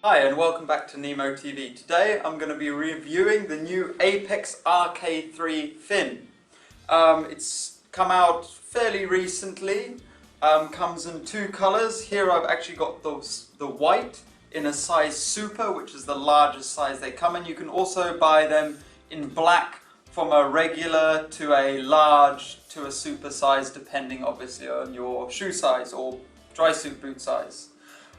Hi and welcome back to NemoTV. Today I'm going to be reviewing the new Apeks RK3 fin. It's come out fairly recently, comes in two colours. Here I've actually got the white in a size super, which is the largest size they come in. You can also buy them in black from a regular to a large to a super size, depending obviously on your shoe size or dry suit boot size.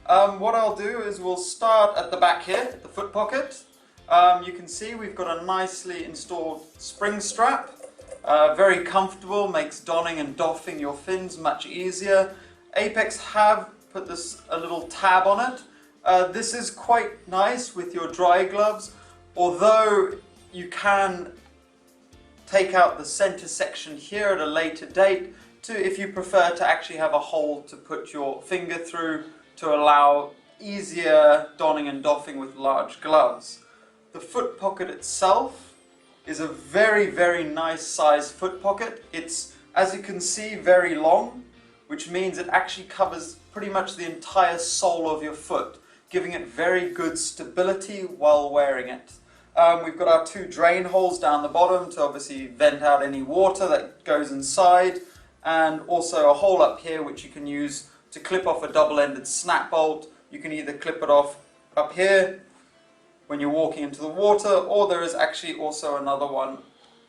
What I'll do is we'll start at the back here, at the foot pocket. You can see we've got a nicely installed spring strap. Very comfortable, makes donning and doffing your fins much easier. Apeks have put a little tab on it. This is quite nice with your dry gloves, although you can take out the center section here at a later date if you prefer to actually have a hole to put your finger through to allow easier donning and doffing with large gloves. The foot pocket itself is a very nice size foot pocket. It's, as you can see, very long, which means it actually covers pretty much the entire sole of your foot, giving it very good stability while wearing it. We've got our two drain holes down the bottom to obviously vent out any water that goes inside, and also a hole up here which you can use to clip off a double-ended snap bolt. You can either clip it off up here when you're walking into the water, or there is actually also another one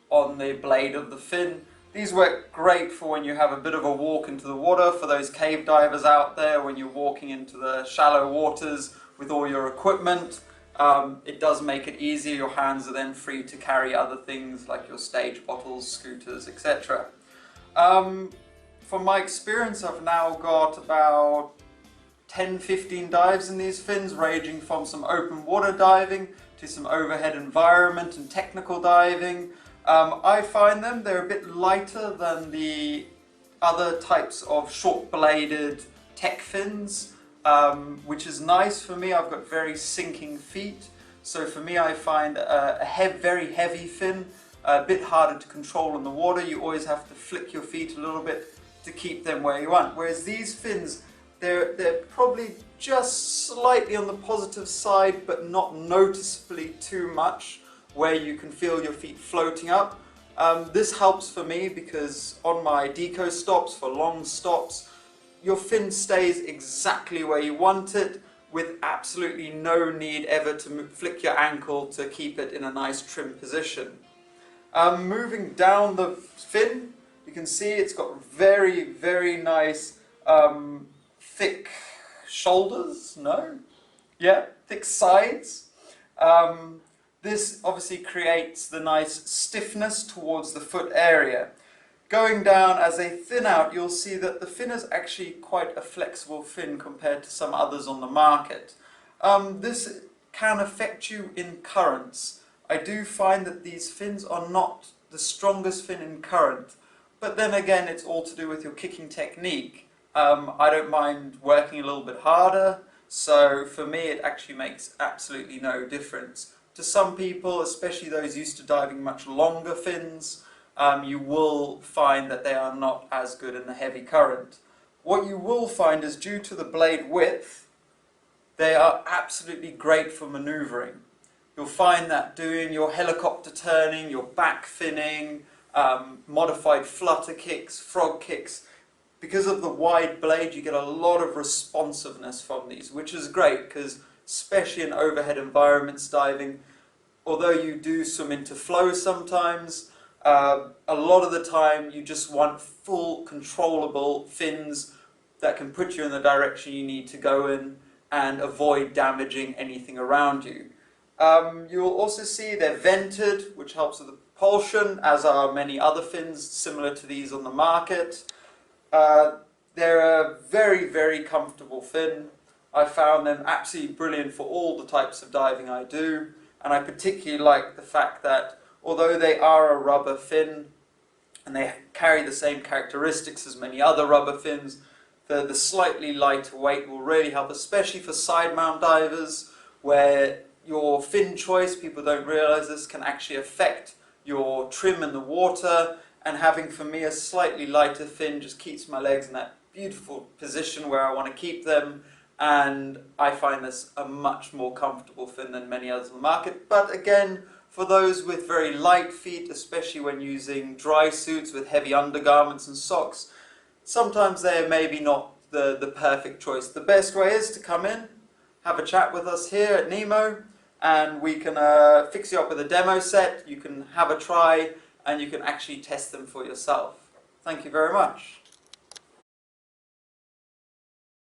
on the blade of the fin. These work great for when you have a bit of a walk into the water, for those cave divers out there, when you're walking into the shallow waters with all your equipment. It does make it easier. Your hands are then free to carry other things like your stage bottles, scooters, etc. From my experience, I've now got about 10-15 dives in these fins, ranging from some open water diving to some overhead environment and technical diving. I find they're a bit lighter than the other types of short-bladed tech fins, which is nice for me. I've got very sinking feet, so for me I find a very heavy fin a bit harder to control in the water. You always have to flick your feet a little bit to keep them where you want. Whereas these fins, they're probably just slightly on the positive side, but not noticeably too much, where you can feel your feet floating up. This helps for me because on my deco stops, for long stops, your fin stays exactly where you want it, with absolutely no need ever to flick your ankle to keep it in a nice trim position. Moving down the fin, you can see it's got very nice thick shoulders, thick sides. This obviously creates the nice stiffness towards the foot area. Going down as they thin out, you'll see that the fin is actually quite a flexible fin compared to some others on the market. This can affect you in currents. I do find that these fins are not the strongest fin in current, but then again it's all to do with your kicking technique. I don't mind working a little bit harder, so for me it actually makes absolutely no difference. To some people, especially those used to diving much longer fins, you will find that they are not as good in the heavy current. What you will find is, due to the blade width, they are absolutely great for manoeuvring. You'll find that doing your helicopter turning, your back finning, modified flutter kicks, frog kicks, because of the wide blade you get a lot of responsiveness from these, which is great because especially in overhead environments diving, although you do swim into flow sometimes, a lot of the time you just want full controllable fins that can put you in the direction you need to go in and avoid damaging anything around you. You'll also see they're vented, which helps with the propulsion, as are many other fins similar to these on the market. They're a very comfortable fin. I found them absolutely brilliant for all the types of diving I do, and I particularly like the fact that although they are a rubber fin and they carry the same characteristics as many other rubber fins, the slightly lighter weight will really help, especially for side mount divers, where your fin choice, people don't realize this, can actually affect your trim in the water, and having for me a slightly lighter fin just keeps my legs in that beautiful position where I want to keep them, and I find this a much more comfortable fin than many others on the market. But again, for those with very light feet, especially when using dry suits with heavy undergarments and socks, sometimes they're maybe not the perfect choice. The best way is to come in, have a chat with us here at Nemo, and we can fix you up with a demo set. You can have a try, and you can actually test them for yourself. Thank you very much.